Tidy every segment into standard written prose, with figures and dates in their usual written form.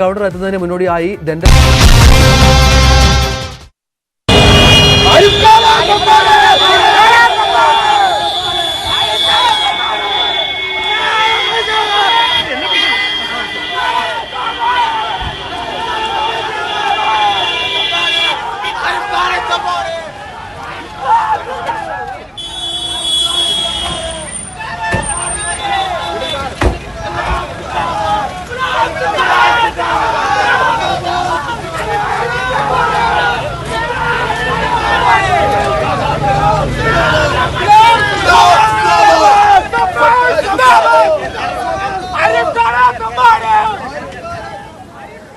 Governor എത്തുന്നതിന് മുന്നോടിയായി dental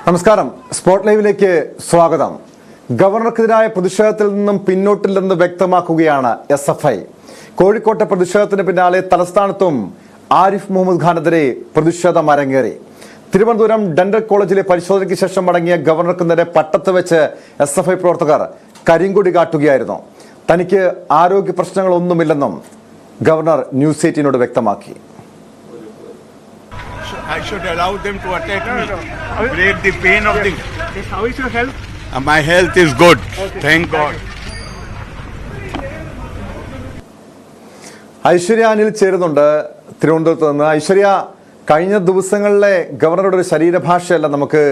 നമസ്കാരം. സ്പോട്ട് ലൈവിലേക്ക് സ്വാഗതം. ഗവർണർക്കെതിരായ പ്രതിഷേധത്തിൽ നിന്നും പിന്നോട്ടില്ലെന്ന് വ്യക്തമാക്കുകയാണ് SFI. കോഴിക്കോട്ടെ പ്രതിഷേധത്തിന് പിന്നാലെ തലസ്ഥാനത്തും ആരിഫ് മുഹമ്മദ് ഖാനെതിരെ പ്രതിഷേധം അരങ്ങേറി. തിരുവനന്തപുരം ഡെന്റൽ കോളേജിലെ പരിശോധനയ്ക്ക് ശേഷം മടങ്ങിയ ഗവർണർക്ക് നേരെ പട്ടത്ത് വെച്ച് SFI പ്രവർത്തകർ കരിങ്കൊടി കാട്ടുകയായിരുന്നു. തനിക്ക് ആരോഗ്യ പ്രശ്നങ്ങളൊന്നുമില്ലെന്നും ഗവർണർ ന്യൂസ് 18നോട് വ്യക്തമാക്കി. I should allow them to attack me, break the pain of the... Yes, how is your health? My health is good, thank God. Aishwarya Anil ചേരുന്നുണ്ട് തിരുവനന്തപുരത്ത് നിന്ന്. ഐശ്വര്യ, കഴിഞ്ഞ ദിവസങ്ങളിലെ ഗവർണറുടെ ഒരു ശരീരഭാഷയല്ല നമുക്ക്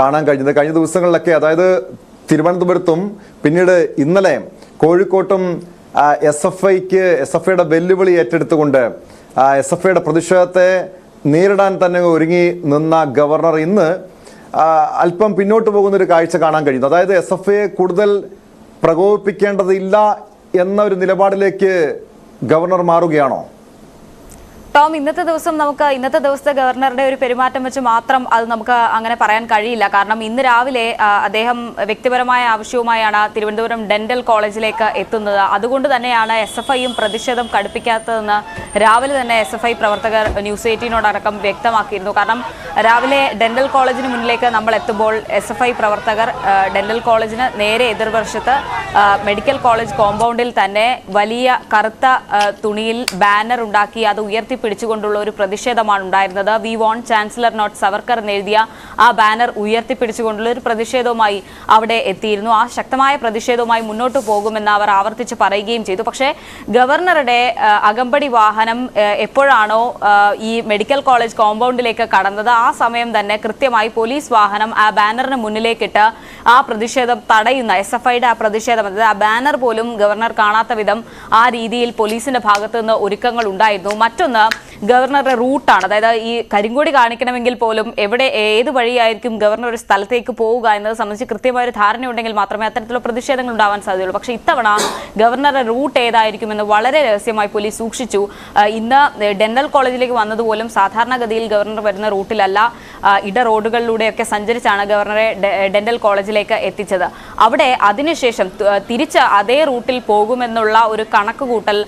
കാണാൻ കഴിഞ്ഞത്. കഴിഞ്ഞ ദിവസങ്ങളിലൊക്കെ, അതായത് തിരുവനന്തപുരത്തും പിന്നീട് ഇന്നലെ കോഴിക്കോട്ടും SFIയുടെ വെല്ലുവിളി ഏറ്റെടുത്തുകൊണ്ട് SFIയുടെ പ്രതിഷേധത്തെ നേരിടാൻ തന്നെ ഒരുങ്ങി നിന്ന ഗവർണർ ഇന്ന് അല്പം പിന്നോട്ട് പോകുന്ന ഒരു കാഴ്ച കാണാൻ കഴിയുന്നു. അതായത് SFIയെ കൂടുതൽ പ്രകോപിപ്പിക്കേണ്ടതില്ല എന്ന ഒരു നിലപാടിലേക്ക് ഗവർണർ മാറുകയാണോ? ടോം, ഇന്നത്തെ ദിവസത്തെ ഗവർണറുടെ ഒരു പെരുമാറ്റം വെച്ച് മാത്രം അത് നമുക്ക് അങ്ങനെ പറയാൻ കഴിയില്ല. കാരണം ഇന്ന് രാവിലെ അദ്ദേഹം വ്യക്തിപരമായ ആവശ്യവുമായാണ് തിരുവനന്തപുരം ഡെന്റൽ കോളേജിലേക്ക് എത്തുന്നത്. അതുകൊണ്ട് തന്നെയാണ് SFIയും പ്രതിഷേധം കടുപ്പിക്കാത്തതെന്ന് രാവിലെ തന്നെ SFI പ്രവർത്തകർ ന്യൂസ് 18നോടക്കം വ്യക്തമാക്കിയിരുന്നു. കാരണം രാവിലെ ഡെന്റൽ കോളേജിന് മുന്നിലേക്ക് നമ്മൾ എത്തുമ്പോൾ SFI പ്രവർത്തകർ ഡെന്റൽ കോളേജിന് നേരെ എതിർവശത്ത് മെഡിക്കൽ കോളേജ് കോമ്പൗണ്ടിൽ തന്നെ വലിയ കറുത്ത തുണിയിൽ ബാനർ ഉണ്ടാക്കി അത് ഉയർത്തിപ്പിടിച്ചുകൊണ്ടുള്ള ഒരു പ്രതിഷേധമാണ് ഉണ്ടായിരുന്നത്. We want chancellor not Savarkar എന്നെഴുതിയ ആ ബാനർ ഉയർത്തിപ്പിടിച്ചുകൊണ്ടുള്ള ഒരു പ്രതിഷേധവുമായി അവിടെ എത്തിയിരുന്നു. ആ ശക്തമായ പ്രതിഷേധവുമായി മുന്നോട്ട് പോകുമെന്ന് അവർ ആവർത്തിച്ച് പറയുകയും ചെയ്തു. പക്ഷേ ഗവർണറുടെ അകമ്പടി വാഹനം എപ്പോഴാണോ ഈ മെഡിക്കൽ കോളേജ് കോമ്പൗണ്ടിലേക്ക് കടന്നത്, ആ സമയം തന്നെ കൃത്യമായി പോലീസ് വാഹനം ആ ബാനറിന് മുന്നിലേക്കിട്ട് ആ പ്രതിഷേധം തടയുന്ന SFIയുടെ ആ പ്രതിഷേധം, അതായത് ആ ബാനർ പോലും ഗവർണർ കാണാത്ത വിധം ആ രീതിയിൽ പോലീസിന്റെ ഭാഗത്തു നിന്ന് ഒരുക്കങ്ങൾ ഉണ്ടായിരുന്നു. മറ്റൊന്ന്, ഗവർണറുടെ റൂട്ടാണ്. അതായത് ഈ കരിങ്കൊടി കാണിക്കണമെങ്കിൽ പോലും ഏത് വഴിയായിരിക്കും ഗവർണർ ഒരു സ്ഥലത്തേക്ക് പോവുക എന്നത് സംബന്ധിച്ച് കൃത്യമായ ഒരു ധാരണയുണ്ടെങ്കിൽ മാത്രമേ അത്തരത്തിലുള്ള പ്രതിഷേധങ്ങൾ ഉണ്ടാവാൻ സാധ്യതയുള്ളൂ. പക്ഷേ ഇത്തവണ ഗവർണറുടെ റൂട്ട് ഏതായിരിക്കുമെന്ന് വളരെ രഹസ്യമായി പോലീസ് സൂക്ഷിച്ചു. ഇന്ന് ഡെന്റൽ കോളേജിലേക്ക് വന്നതുപോലും സാധാരണഗതിയിൽ ഗവർണർ വരുന്ന റൂട്ടിലല്ല, ഇട റോഡുകളിലൂടെയൊക്കെ സഞ്ചരിച്ചാണ് ഗവർണറെ ഡെന്റൽ കോളേജിലേക്ക് എത്തിച്ചത്. അവിടെ അതിനുശേഷം തിരിച്ച് അതേ റൂട്ടിൽ പോകുമെന്നുള്ള ഒരു കണക്കുകൂട്ടൽ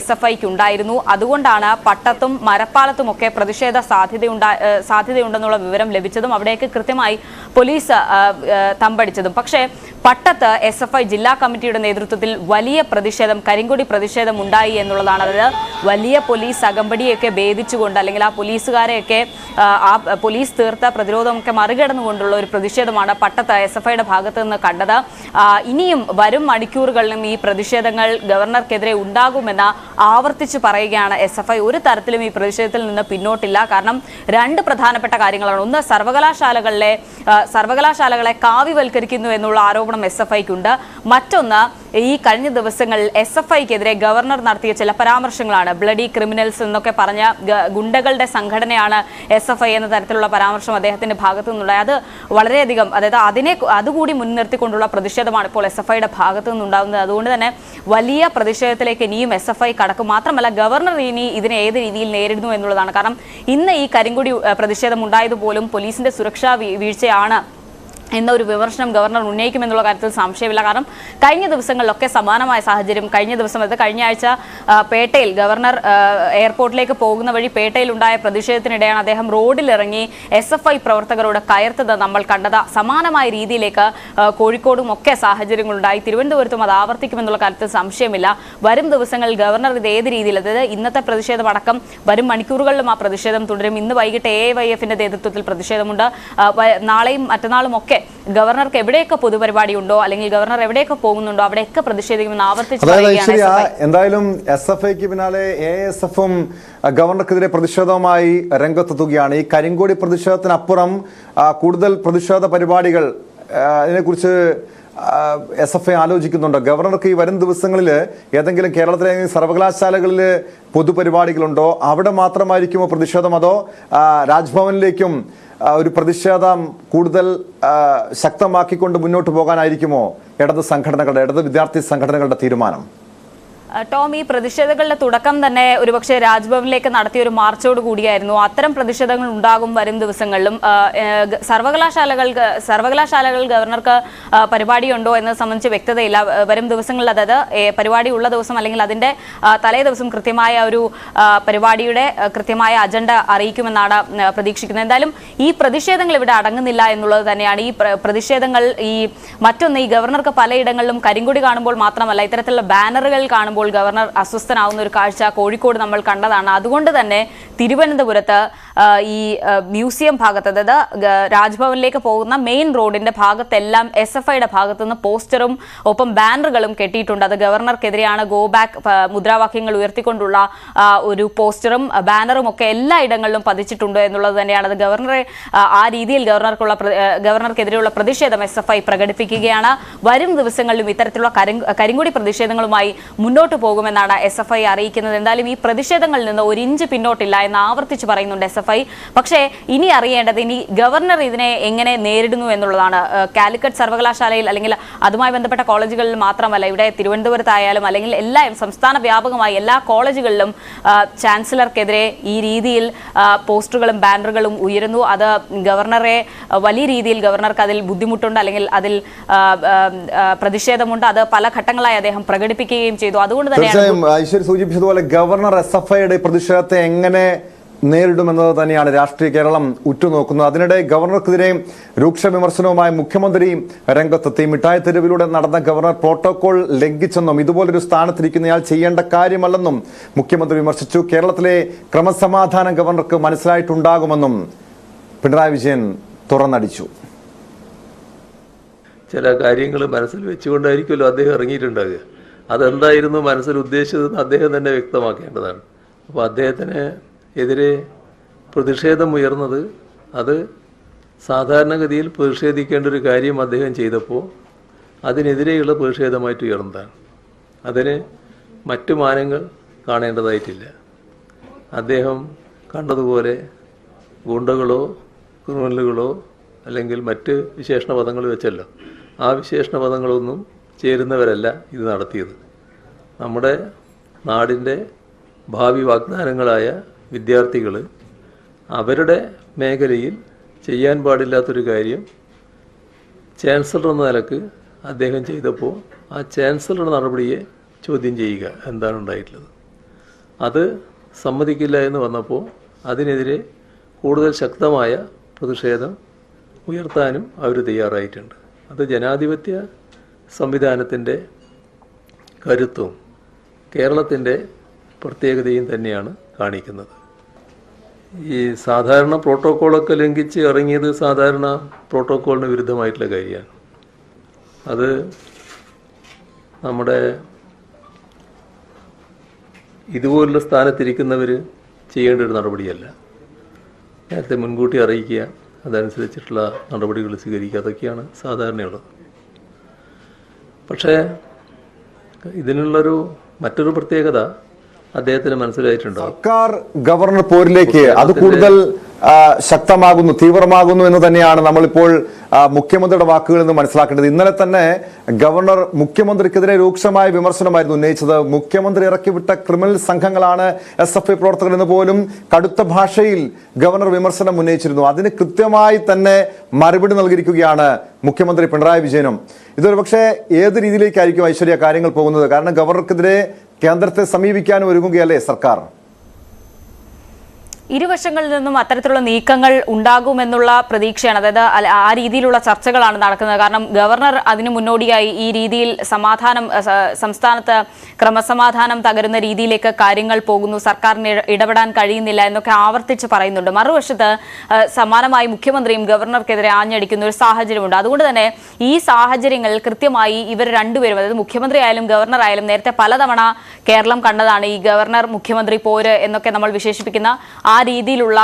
SFIക്ക് ഉണ്ടായിരുന്നു. അതുകൊണ്ടാണ് പട്ടത്തും മരപ്പാലത്തുമൊക്കെ പ്രതിഷേധ സാധ്യതയുണ്ടെന്നുള്ള വിവരം ലഭിച്ചതും അവിടേക്ക് കൃത്യമായി പോലീസ് തമ്പടിച്ചതും. പക്ഷേ പട്ടത്ത് SFI ജില്ലാ കമ്മിറ്റിയുടെ നേതൃത്വത്തിൽ വലിയ പ്രതിഷേധം, കരിങ്കൊടി പ്രതിഷേധം ഉണ്ടായി എന്നുള്ളതാണ്. അതായത് വലിയ പോലീസ് അകമ്പടിയൊക്കെ ഭേദിച്ചുകൊണ്ട്, അല്ലെങ്കിൽ ആ പോലീസുകാരെയൊക്കെ ആ പോലീസ് തീർത്ത പ്രതിരോധമൊക്കെ മറികടന്നുകൊണ്ടുള്ള ഒരു പ്രതിഷേധമാണ് പട്ടത്ത് SFIയുടെ ഭാഗത്തു നിന്ന് കണ്ടത്. ഇനിയും വരും മണിക്കൂറുകളിലും ഈ പ്രതിഷേധങ്ങൾ ഗവർണർക്കെതിരെ ഉണ്ടാകുമെന്ന് ആവർത്തിച്ച് പറയുകയാണ് SFI. ഒരു തരത്തിലും ഈ പ്രതിഷേധത്തിൽ നിന്ന് പിന്നോട്ടില്ല. കാരണം രണ്ട് പ്രധാനപ്പെട്ട കാര്യങ്ങളാണ്. ഒന്ന്, സർവകലാശാലകളെ കാവ്യവൽക്കരിക്കുന്നു എന്നുള്ള ആരോപണം SFIക്കുണ്ട്. മറ്റൊന്ന്, ഈ കഴിഞ്ഞ ദിവസങ്ങളിൽ SFIക്കെതിരെ ഗവർണർ നടത്തിയ ചില പരാമർശങ്ങളാണ്. ബ്ലഡി ക്രിമിനൽസ് എന്നൊക്കെ പറഞ്ഞ ഗുണ്ടകളുടെ സംഘടനയാണ് SFI എന്ന തരത്തിലുള്ള പരാമർശം അദ്ദേഹത്തിന്റെ ഭാഗത്തു നിന്നുണ്ടായി. അത് വളരെയധികം, അതായത് അതുകൂടി മുൻനിർത്തിക്കൊണ്ടുള്ള പ്രതിഷേധമാണ് ഇപ്പോൾ SFIയുടെ ഭാഗത്തു നിന്നുണ്ടാകുന്നത്. അതുകൊണ്ട് തന്നെ വലിയ പ്രതിഷേധത്തിലേക്ക് ഇനിയും SFI കടക്കും. മാത്രമല്ല, ഗവർണർ ഇനി ഇതിനെ ഏത് രീതിയിൽ നേരിടുന്നു എന്നുള്ളതാണ്. കാരണം ഇന്ന് ഈ കരിങ്കൊടി പ്രതിഷേധം ഉണ്ടായതുപോലും പോലീസിന്റെ സുരക്ഷാ വീഴ്ചയാണ് എന്നൊരു വിമർശനം ഗവർണർ ഉന്നയിക്കുമെന്നുള്ള കാര്യത്തിൽ സംശയമില്ല. കാരണം കഴിഞ്ഞ ദിവസങ്ങളിലൊക്കെ സമാനമായ സാഹചര്യം കഴിഞ്ഞ ആഴ്ച പേട്ടയിൽ ഗവർണർ എയർപോർട്ടിലേക്ക് പോകുന്ന വഴി പേട്ടയിൽ ഉണ്ടായ പ്രതിഷേധത്തിനിടെയാണ് അദ്ദേഹം റോഡിലിറങ്ങി SFI പ്രവർത്തകരോട് കയർത്തത് നമ്മൾ കണ്ടത്. സമാനമായ രീതിയിലേക്ക് കോഴിക്കോടും ഒക്കെ സാഹചര്യങ്ങളുണ്ടായി. തിരുവനന്തപുരത്തും അത് ആവർത്തിക്കുമെന്നുള്ള കാര്യത്തിൽ സംശയമില്ല. വരും ദിവസങ്ങളിൽ ഗവർണർ ഇത് ഏത് രീതിയിൽ, അതായത് ഇന്നത്തെ പ്രതിഷേധമടക്കം വരും മണിക്കൂറുകളിലും ആ പ്രതിഷേധം തുടരും. ഇന്ന് വൈകിട്ട് AYFന്റെ നേതൃത്വത്തിൽ പ്രതിഷേധമുണ്ട്. നാളെയും മറ്റന്നാളും ഒക്കെ ഗവർണർക്ക് എവിടെയൊക്കെ പൊതുപരിപാടി ഉണ്ടോ അല്ലെങ്കിൽ ഗവർണർ എവിടെയൊക്കെ പോകുന്നുണ്ടോ അവിടെയൊക്കെ പ്രതിഷേധിക്കുമെന്ന് ആവർത്തിച്ച് പറയുകയാണ്. എന്തായാലും SFIക്ക് പിന്നാലെ ASFും ഗവർണർക്കെതിരെ പ്രതിഷേധവുമായി രംഗത്തെത്തുകയാണ്. ഈ കരിങ്കോടി പ്രതിഷേധത്തിനപ്പുറം കൂടുതൽ പ്രതിഷേധ പരിപാടികൾ ഇതിനെക്കുറിച്ച് SFI ആലോചിക്കുന്നുണ്ട്. ഗവർണർക്ക് ഈ വരും ദിവസങ്ങളിൽ ഏതെങ്കിലും കേരളത്തിലെ സർവകലാശാലകളിൽ പൊതുപരിപാടികളുണ്ടോ? അവിടെ മാത്രമായിരിക്കുമോ പ്രതിഷേധം, അതോ രാജ്ഭവനിലേക്കും ഒരു പ്രതിഷേധം കൂടുതൽ ശക്തമാക്കിക്കൊണ്ട് മുന്നോട്ട് പോകാനായിരിക്കുമോ ഇടത് വിദ്യാർത്ഥി സംഘടനകളുടെ തീരുമാനം? ടോം, ഈ പ്രതിഷേധങ്ങളുടെ തുടക്കം തന്നെ ഒരുപക്ഷെ രാജ്ഭവനിലേക്ക് നടത്തിയ ഒരു മാർച്ചോട് കൂടിയായിരുന്നു. അത്തരം പ്രതിഷേധങ്ങൾ ഉണ്ടാകും വരും ദിവസങ്ങളിലും. സർവകലാശാലകൾ ഗവർണർക്ക് പരിപാടിയുണ്ടോ എന്നത് സംബന്ധിച്ച് വ്യക്തതയില്ല. വരും ദിവസങ്ങളിൽ, അതായത് പരിപാടി ഉള്ള ദിവസം അല്ലെങ്കിൽ അതിന്റെ തലേ ദിവസം കൃത്യമായ ഒരു പരിപാടിയുടെ കൃത്യമായ അജണ്ട അറിയിക്കുമെന്നാണ് പ്രതീക്ഷിക്കുന്നത്. എന്തായാലും ഈ പ്രതിഷേധങ്ങൾ ഇവിടെ അടങ്ങുന്നില്ല എന്നുള്ളത് തന്നെയാണ്. ഈ പ്രതിഷേധങ്ങൾ മറ്റൊന്ന്, ഈ ഗവർണർക്ക് പലയിടങ്ങളിലും കരിങ്കൊടി കാണുമ്പോൾ മാത്രമല്ല, ഇത്തരത്തിലുള്ള ബാനറുകൾ കാണുമ്പോൾ ഗവർണർ അസ്വസ്ഥനാവുന്ന ഒരു കാഴ്ച കോഴിക്കോട് നമ്മൾ കണ്ടതാണ്. അതുകൊണ്ട് തന്നെ തിരുവനന്തപുരത്ത് ഈ മ്യൂസിയം ഭാഗത്ത്, അതായത് രാജ്ഭവനിലേക്ക് പോകുന്ന മെയിൻ റോഡിന്റെ ഭാഗത്തെല്ലാം SFIയുടെ ഭാഗത്തു നിന്ന് പോസ്റ്ററും ഒപ്പം ബാനറുകളും കെട്ടിയിട്ടുണ്ട്. അത് ഗവർണർക്കെതിരെയാണ്. ഗോ ബാക്ക് മുദ്രാവാക്യങ്ങൾ ഉയർത്തിക്കൊണ്ടുള്ള ഒരു പോസ്റ്ററും ബാനറും ഒക്കെ എല്ലാ ഇടങ്ങളിലും പതിച്ചിട്ടുണ്ട് എന്നുള്ളത് തന്നെയാണ്. അത് ഗവർണറെ ആ രീതിയിൽ ഗവർണർക്കെതിരെയുള്ള പ്രതിഷേധം SFI പ്രകടിപ്പിക്കുകയാണ്. വരും ദിവസങ്ങളിലും ഇത്തരത്തിലുള്ള കരിങ്കൊടി പ്രതിഷേധങ്ങളുമായി മുന്നോട്ട് പോകുമെന്നാണ് SFI അറിയിക്കുന്നത്. എന്തായാലും ഈ പ്രതിഷേധങ്ങളിൽ നിന്ന് ഒരു ഇഞ്ച് പിന്നോട്ടില്ല എന്ന് ആവർത്തിച്ച് പറയുന്നുണ്ട് SFI. പക്ഷേ ഇനി അറിയേണ്ടത് ഗവർണർ ഇതിനെ എങ്ങനെ നേരിടുന്നു എന്നുള്ളതാണ്. കാലിക്കറ്റ് സർവകലാശാലയിൽ അല്ലെങ്കിൽ അതുമായി ബന്ധപ്പെട്ട കോളേജുകളിൽ മാത്രമല്ല, ഇവിടെ തിരുവനന്തപുരത്തായാലും അല്ലെങ്കിൽ സംസ്ഥാന വ്യാപകമായി എല്ലാ കോളേജുകളിലും ചാൻസലർക്കെതിരെ ഈ രീതിയിൽ പോസ്റ്ററുകളും ബാനറുകളും ഉയരുന്നു. അത് ഗവർണറെ വലിയ രീതിയിൽ, ഗവർണർക്ക് അതിൽ ബുദ്ധിമുട്ടുണ്ട് അല്ലെങ്കിൽ അതിൽ പ്രതിഷേധമുണ്ട്. അത് പല ഘട്ടങ്ങളായി അദ്ദേഹം പ്രകടിപ്പിക്കുകയും ചെയ്തു. അതുകൊണ്ട് തീർച്ചയായും ഐശ്വര്യ സൂചിപ്പിച്ചതുപോലെ ഗവർണർ SFIയുടെ പ്രതിഷേധത്തെ എങ്ങനെ നേരിടുമെന്നത് തന്നെയാണ് രാഷ്ട്രീയ കേരളം ഉറ്റുനോക്കുന്നത്. അതിനിടെ ഗവർണർക്കെതിരെ രൂക്ഷ വിമർശനവുമായി മുഖ്യമന്ത്രി രംഗത്തെത്തി. മിഠായി തെരുവിലൂടെ നടന്ന ഗവർണർ പ്രോട്ടോകോൾ ലംഘിച്ചെന്നും ഇതുപോലൊരു സ്ഥാനത്തിരിക്കുന്നയാൾ ചെയ്യേണ്ട കാര്യമല്ലെന്നും മുഖ്യമന്ത്രി വിമർശിച്ചു. കേരളത്തിലെ ക്രമസമാധാനം ഗവർണർക്ക് മനസ്സിലായിട്ടുണ്ടാകുമെന്നും പിണറായി വിജയൻ തുറന്നടിച്ചു. ചില കാര്യങ്ങൾ മനസ്സിൽ വെച്ചുകൊണ്ടായിരിക്കുമല്ലോ അദ്ദേഹം ഇറങ്ങിയിട്ടുണ്ടാകുക. അതെന്തായിരുന്നു മനസ്സിൽ ഉദ്ദേശിച്ചതെന്ന് അദ്ദേഹം തന്നെ വ്യക്തമാക്കേണ്ടതാണ്. അപ്പോൾ അദ്ദേഹത്തിന് എതിരെ പ്രതിഷേധം ഉയർന്നത് അത് സാധാരണഗതിയിൽ പ്രതിഷേധിക്കേണ്ട ഒരു കാര്യം അദ്ദേഹം ചെയ്തപ്പോൾ അതിനെതിരെയുള്ള പ്രതിഷേധമായിട്ട് ഉയർന്നതാണ്. അതിന് മറ്റു മാനങ്ങൾ കാണേണ്ടതായിട്ടില്ല. അദ്ദേഹം കണ്ടതുപോലെ ഗുണ്ടകളോ ക്രിമിനലുകളോ അല്ലെങ്കിൽ മറ്റ് വിശേഷണ പദങ്ങൾ വെച്ചല്ലോ, ആ വിശേഷണ പദങ്ങളൊന്നും ചേരുന്നവരല്ല ഇത് നടത്തിയത്. നമ്മുടെ നാടിൻ്റെ ഭാവി വാഗ്ദാനങ്ങളായ വിദ്യാർത്ഥികൾ അവരുടെ മേഖലയിൽ ചെയ്യാൻ പാടില്ലാത്തൊരു കാര്യം ചാൻസലർ എന്ന നിലക്ക് അദ്ദേഹം ചെയ്തപ്പോൾ ആ ചാൻസലറുടെ നടപടിയെ ചോദ്യം ചെയ്യുക എന്താണ് ഉണ്ടായിട്ടുള്ളത്. അത് സമ്മതിക്കില്ല എന്ന് വന്നപ്പോൾ അതിനെതിരെ കൂടുതൽ ശക്തമായ പ്രതിഷേധം ഉയർത്താനും അവർ തയ്യാറായിട്ടുണ്ട്. അത് ജനാധിപത്യ സംവിധാനത്തിൻ്റെ കരുത്തും കേരളത്തിൻ്റെ പ്രത്യേകതയും തന്നെയാണ് കാണിക്കുന്നത്. ഈ സാധാരണ പ്രോട്ടോക്കോളൊക്കെ ലംഘിച്ച് ഇറങ്ങിയത് സാധാരണ പ്രോട്ടോക്കോളിന് വിരുദ്ധമായിട്ടുള്ള കാര്യമാണ്. അത് നമ്മുടെ ഇതുപോലുള്ള സ്ഥാനത്തിരിക്കുന്നവർ ചെയ്യേണ്ട ഒരു നടപടിയല്ല. നേരത്തെ മുൻകൂട്ടി അറിയിക്കുക, അതനുസരിച്ചിട്ടുള്ള നടപടികൾ സ്വീകരിക്കുക, അതൊക്കെയാണ് സാധാരണയുള്ളത്. പക്ഷേ ഇതിനുള്ളൊരു മറ്റൊരു പ്രത്യേകത അദ്ദേഹത്തിന് മനസ്സിലായിട്ടുണ്ടോ? സർക്കാർ ഗവർണർ പോരിലേക്ക് അത് കൂടുതൽ ശക്തമാകുന്നു, തീവ്രമാകുന്നു എന്ന് തന്നെയാണ് നമ്മളിപ്പോൾ മുഖ്യമന്ത്രിയുടെ വാക്കുകളിൽ നിന്ന് മനസ്സിലാക്കേണ്ടത്. ഇന്നലെ തന്നെ ഗവർണർ മുഖ്യമന്ത്രിക്കെതിരെ രൂക്ഷമായ വിമർശനമായിരുന്നു ഉന്നയിച്ചത്. മുഖ്യമന്ത്രി ഇറക്കിവിട്ട ക്രിമിനൽ സംഘങ്ങളാണ് SFI പ്രവർത്തകർ എന്ന് പോലും കടുത്ത ഭാഷയിൽ ഗവർണർ വിമർശനം ഉന്നയിച്ചിരുന്നു. അതിന് കൃത്യമായി തന്നെ മറുപടി നൽകിയിരിക്കുകയാണ് മുഖ്യമന്ത്രി പിണറായി വിജയനും. ഇതൊരു പക്ഷേ ഏത് രീതിയിലേക്കായിരിക്കും ഐശ്വര്യ കാര്യങ്ങൾ പോകുന്നത്? കാരണം ഗവർണർക്കെതിരെ കേന്ദ്രത്തെ സമീപിക്കാനും ഒരുങ്ങുകയല്ലേ സർക്കാർ? ഇരുവശങ്ങളിൽ നിന്നും അത്തരത്തിലുള്ള നീക്കങ്ങൾ ഉണ്ടാകുമെന്നുള്ള പ്രതീക്ഷയാണ്. അതായത് ആ രീതിയിലുള്ള ചർച്ചകളാണ് നടക്കുന്നത്. കാരണം ഗവർണർ അതിനു മുന്നോടിയായി ഈ രീതിയിൽ സംസ്ഥാനത്ത് ക്രമസമാധാനം തകരുന്ന രീതിയിലേക്ക് കാര്യങ്ങൾ പോകുന്നു, സർക്കാരിന് ഇടപെടാൻ കഴിയുന്നില്ല എന്നൊക്കെ ആവർത്തിച്ച് പറയുന്നുണ്ട്. മറുവശത്ത് സമാനമായി മുഖ്യമന്ത്രിയും ഗവർണർക്കെതിരെ ആഞ്ഞടിക്കുന്ന ഒരു സാഹചര്യമുണ്ട്. അതുകൊണ്ട് തന്നെ ഈ സാഹചര്യങ്ങളിൽ കൃത്യമായി ഇവർ രണ്ടുപേരും, അതായത് മുഖ്യമന്ത്രി ആയാലും ഗവർണർ ആയാലും, നേരത്തെ പലതവണ കേരളം കണ്ടതാണ് ഈ ഗവർണർ മുഖ്യമന്ത്രി പോര് എന്നൊക്കെ നമ്മൾ വിശേഷിപ്പിക്കുന്ന ആ രീതിയിലുള്ള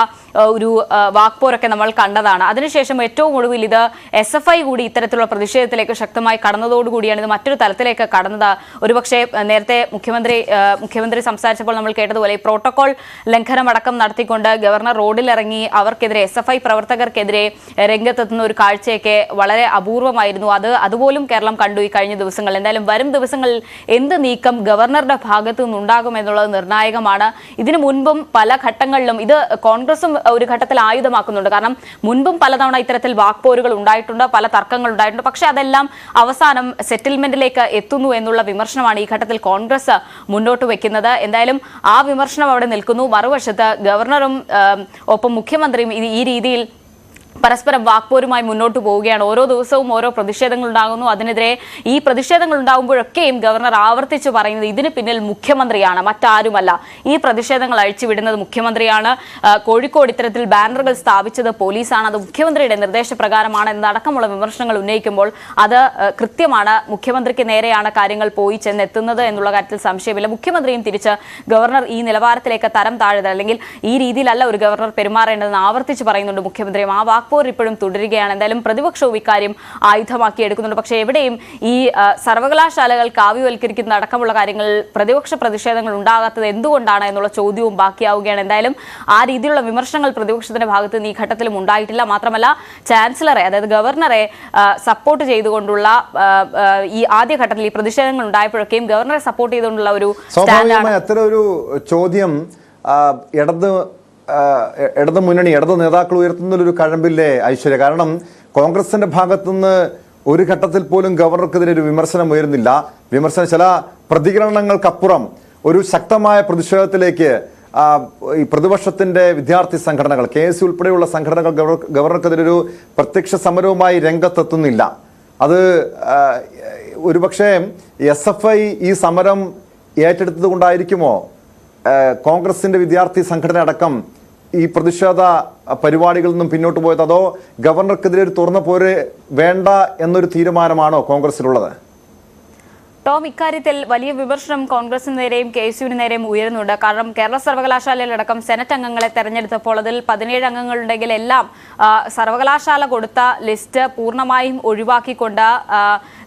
ഒരു വാക്പോരൊക്കെ നമ്മൾ കണ്ടതാണ്. അതിനുശേഷം ഏറ്റവും ഒടുവിൽ ഇത് SFI കൂടി ഇത്തരത്തിലുള്ള പ്രതിഷേധത്തിലേക്ക് ശക്തമായി കടന്നതോടുകൂടിയാണ് ഇത് മറ്റൊരു തലത്തിലേക്ക് കടന്നത്. ഒരുപക്ഷെ നേരത്തെ മുഖ്യമന്ത്രി സംസാരിച്ചപ്പോൾ നമ്മൾ കേട്ടതുപോലെ പ്രോട്ടോകോൾ ലംഘനമടക്കം നടത്തിക്കൊണ്ട് ഗവർണർ റോഡിലിറങ്ങി അവർക്കെതിരെ SFI പ്രവർത്തകർക്കെതിരെ രംഗത്തെത്തുന്ന ഒരു കാഴ്ചയൊക്കെ വളരെ അപൂർവമായിരുന്നു. അതുപോലും കേരളം കണ്ടു ഈ കഴിഞ്ഞ ദിവസങ്ങൾ. എന്തായാലും വരും ദിവസങ്ങളിൽ എന്ത് നീക്കം ഗവർണറുടെ ഭാഗത്തു നിന്നുണ്ടാകും എന്നുള്ളത് നിർണായകമാണ്. ഇതിനു മുൻപും പല ഘട്ടങ്ങളിലും ഇത് കോൺഗ്രസും ഒരു ഘട്ടത്തിൽ ആയുധമാക്കുന്നുണ്ട്. കാരണം മുൻപും പലതവണ ഇത്തരത്തിൽ വാക്പോരുകൾ ഉണ്ടായിട്ടുണ്ട്, പല തർക്കങ്ങൾ ഉണ്ടായിട്ടുണ്ട്. പക്ഷെ അതെല്ലാം അവസാനം സെറ്റിൽമെന്റിലേക്ക് എത്തുന്നു എന്നുള്ള വിമർശനമാണ് ഈ ഘട്ടത്തിൽ കോൺഗ്രസ് മുന്നോട്ട് വെക്കുന്നത്. എന്തായാലും ആ വിമർശനം അവിടെ നിൽക്കുന്നു. മറുവശത്ത് ഗവർണറും ഒപ്പം മുഖ്യമന്ത്രിയും ഈ രീതിയിൽ പരസ്പരം വാക്പോരുമായി മുന്നോട്ട് പോവുകയാണ്. ഓരോ ദിവസവും ഓരോ പ്രതിഷേധങ്ങൾ ഉണ്ടാകുന്നു. അതിനെതിരെ ഈ പ്രതിഷേധങ്ങൾ ഉണ്ടാകുമ്പോഴൊക്കെയും ഗവർണർ ആവർത്തിച്ച് പറയുന്നത് ഇതിന് പിന്നിൽ മുഖ്യമന്ത്രിയാണ്, മറ്റാരുമല്ല. ഈ പ്രതിഷേധങ്ങൾ അഴിച്ചുവിടുന്നത് മുഖ്യമന്ത്രിയാണ്. കോഴിക്കോട് ഇത്തരത്തിൽ ബാനറുകൾ സ്ഥാപിച്ചത് പോലീസാണ്, അത് മുഖ്യമന്ത്രിയുടെ നിർദ്ദേശപ്രകാരമാണ് എന്നടക്കമുള്ള വിമർശനങ്ങൾ ഉന്നയിക്കുമ്പോൾ അത് കൃത്യമാണ്. മുഖ്യമന്ത്രിക്ക് നേരെയാണ് കാര്യങ്ങൾ പോയി ചെന്നെത്തുന്നത് എന്നുള്ള കാര്യത്തിൽ സംശയമില്ല. മുഖ്യമന്ത്രിയും തിരിച്ച് ഗവർണർ ഈ നിലവാരത്തിലേക്ക് തരം താഴത്, അല്ലെങ്കിൽ ഈ രീതിയിലല്ല ഒരു ഗവർണർ പെരുമാറേണ്ടതെന്ന് ആവർത്തിച്ച് പറയുന്നുണ്ട് മുഖ്യമന്ത്രിയും. ആ വാക്പോർ ഇപ്പോഴും തുടരുകയാണ്. എന്തായാലും പ്രതിപക്ഷവും ഇക്കാര്യം ആയുധമാക്കി എടുക്കുന്നുണ്ട്. പക്ഷേ എവിടെയും ഈ സർവകലാശാലകൾ കാവ്യവൽക്കരിക്കുന്ന അടക്കമുള്ള കാര്യങ്ങളിൽ പ്രതിപക്ഷ പ്രതിഷേധങ്ങൾ ഉണ്ടാകാത്തത് എന്തുകൊണ്ടാണ് എന്നുള്ള ചോദ്യവും ബാക്കിയാവുകയാണ്. എന്തായാലും ആ രീതിയിലുള്ള വിമർശനങ്ങൾ പ്രതിപക്ഷത്തിന്റെ ഭാഗത്ത് നിന്ന് ഈ ഘട്ടത്തിലും ഉണ്ടായിട്ടില്ല. മാത്രമല്ല ചാൻസലറെ, അതായത് ഗവർണറെ സപ്പോർട്ട് ചെയ്തുകൊണ്ടുള്ള ഈ ആദ്യഘട്ടത്തിൽ ഈ പ്രതിഷേധങ്ങൾ ഉണ്ടായപ്പോഴൊക്കെയും ഗവർണറെ സപ്പോർട്ട് ചെയ്തുകൊണ്ടുള്ള ഒരു സ്റ്റാൻഡാണ്. അത്തരം ഒരു ചോദ്യം ഇടത് മുന്നണി, ഇടത് നേതാക്കൾ ഉയർത്തുന്നൊരു കഴമ്പില്ലേ ഐശ്വര്യ? കാരണം കോൺഗ്രസിന്റെ ഭാഗത്തുനിന്ന് ഒരു ഘട്ടത്തിൽ പോലും ഗവർണർക്കെതിരെ ഒരു വിമർശനം ഉയരുന്നില്ല. ചില പ്രതികരണങ്ങൾക്കപ്പുറം ഒരു ശക്തമായ പ്രതിഷേധത്തിലേക്ക് ഈ പ്രതിപക്ഷത്തിന്റെ വിദ്യാർത്ഥി സംഘടനകൾ, KSU ഉൾപ്പെടെയുള്ള സംഘടനകൾ ഗവർണർക്കെതിരെ ഒരു പ്രത്യക്ഷ സമരവുമായി രംഗത്തെത്തുന്നില്ല. അത് ഒരുപക്ഷെ SFI ഈ സമരം ഏറ്റെടുത്തത് കൊണ്ടായിരിക്കുമോ കോൺഗ്രസിന്റെ വിദ്യാർത്ഥി സംഘടന അടക്കം ഈ പ്രതിഷേധ പരിപാടികളിൽ നിന്നും പിന്നോട്ട് പോയത്? അതോ ഗവർണർക്കെതിരെ ഒരു തുറന്ന പോര് വേണ്ട എന്നൊരു തീരുമാനമാണോ കോൺഗ്രസിലുള്ളത്? ടോം, ഇക്കാര്യത്തിൽ വലിയ വിമർശനം കോൺഗ്രസിന് നേരെയും KSUവിന് നേരെയും ഉയരുന്നുണ്ട്. കാരണം കേരള സർവകലാശാലയിലടക്കം സെനറ്റ് അംഗങ്ങളെ തെരഞ്ഞെടുത്തപ്പോൾ അതിൽ 17 അംഗങ്ങളുണ്ടെങ്കിൽ എല്ലാം സർവകലാശാല കൊടുത്ത ലിസ്റ്റ് പൂർണ്ണമായും ഒഴിവാക്കിക്കൊണ്ട്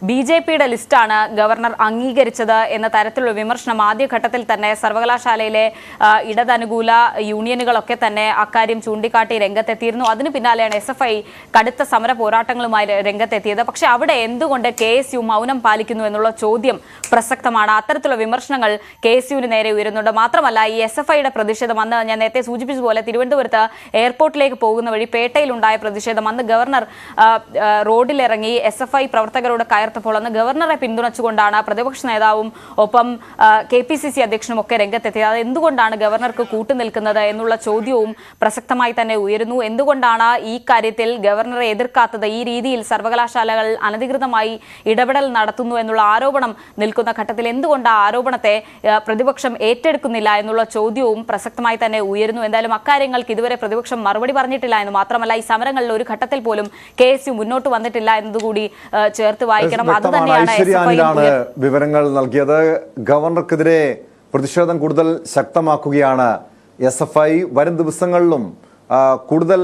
BJPയുടെ ലിസ്റ്റാണ് ഗവർണർ അംഗീകരിച്ചത് എന്ന തരത്തിലുള്ള വിമർശനം ആദ്യഘട്ടത്തിൽ തന്നെ സർവകലാശാലയിലെ ഇടതനുകൂല യൂണിയനുകളൊക്കെ തന്നെ അക്കാര്യം ചൂണ്ടിക്കാട്ടി രംഗത്തെത്തിയിരുന്നു. അതിന് പിന്നാലെയാണ് SFI കടുത്ത സമര പോരാട്ടങ്ങളുമായി രംഗത്തെത്തിയത്. പക്ഷെ അവിടെ എന്തുകൊണ്ട് KSU മൗനം പാലിക്കുന്നു എന്നുള്ള ചോദ്യം പ്രസക്തമാണ്. അത്തരത്തിലുള്ള വിമർശനങ്ങൾ KSUവിന് നേരെ ഉയരുന്നുണ്ട്. മാത്രമല്ല ഈ SFIയുടെ പ്രതിഷേധം, അന്ന് ഞാൻ നേരത്തെ സൂചിപ്പിച്ചതുപോലെ തിരുവനന്തപുരത്ത് എയർപോർട്ടിലേക്ക് പോകുന്ന വഴി പേട്ടയിലുണ്ടായ പ്രതിഷേധം, അന്ന് ഗവർണർ റോഡിലിറങ്ങി SFI പ്രവർത്തകരോട് കയർത്തപ്പോൾ അന്ന് ഗവർണറെ പിന്തുണച്ചുകൊണ്ടാണ് പ്രതിപക്ഷ നേതാവും ഒപ്പം KPCC അധ്യക്ഷനും ഒക്കെ രംഗത്തെത്തിയത്. അത് എന്തുകൊണ്ടാണ് ഗവർണർക്ക് കൂട്ടുനിൽക്കുന്നത് എന്നുള്ള ചോദ്യവും പ്രസക്തമായി തന്നെ ഉയരുന്നു. എന്തുകൊണ്ടാണ് ഈ കാര്യത്തിൽ ഗവർണറെ എതിർക്കാത്തത്? ഈ രീതിയിൽ സർവകലാശാലകൾ അനധികൃതമായി ഇടപെടൽ നടത്തുന്നു എന്നുള്ള ആരോപണം നിൽക്കുന്ന ഘട്ടത്തിൽ എന്തുകൊണ്ട് ആ ആരോപണത്തെ പ്രതിപക്ഷം ഏറ്റെടുക്കുന്നില്ല എന്നുള്ള ചോദ്യവും പ്രസക്തമായി തന്നെ ഉയരുന്നു. എന്തായാലും അക്കാര്യങ്ങൾക്ക് ഇതുവരെ പ്രതിപക്ഷം മറുപടി പറഞ്ഞിട്ടില്ല എന്ന് മാത്രമല്ല ഈ സമരങ്ങളിൽ ഒരു ഘട്ടത്തിൽ പോലും KSU മുന്നോട്ട് വന്നിട്ടില്ല എന്നതുകൂടി ചേർത്ത് വായിക്കണം. അത് തന്നെയാണ് വിവരങ്ങൾ നൽകിയത്. ഗവർണർക്കെതിരെ പ്രതിഷേധം കൂടുതൽ ശക്തമാക്കുകയാണ് SFI. വരും ദിവസങ്ങളിലും കൂടുതൽ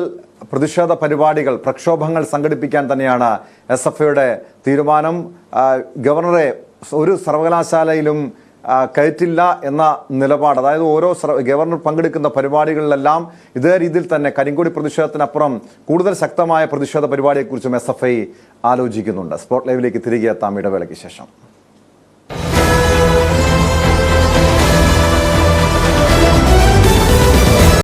പ്രതിഷേധ പരിപാടികൾ, പ്രക്ഷോഭങ്ങൾ സംഘടിപ്പിക്കാൻ തന്നെയാണ് SFIയുടെ തീരുമാനം. ഗവർണറെ ഒരു സർവകലാശാലയിലും കയറ്റില്ല എന്ന നിലപാട്, അതായത് ഓരോ ഗവർണർ പങ്കെടുക്കുന്ന പരിപാടികളിലെല്ലാം ഇതേ രീതിയിൽ തന്നെ കരിങ്കൊടി പ്രതിഷേധത്തിനപ്പുറം കൂടുതൽ ശക്തമായ പ്രതിഷേധ പരിപാടിയെക്കുറിച്ചും SFI ആലോചിക്കുന്നുണ്ട്. സ്പോട്ട് ലൈവിലേക്ക് തിരികെ എത്താം ഇടവേളയ്ക്ക് ശേഷം.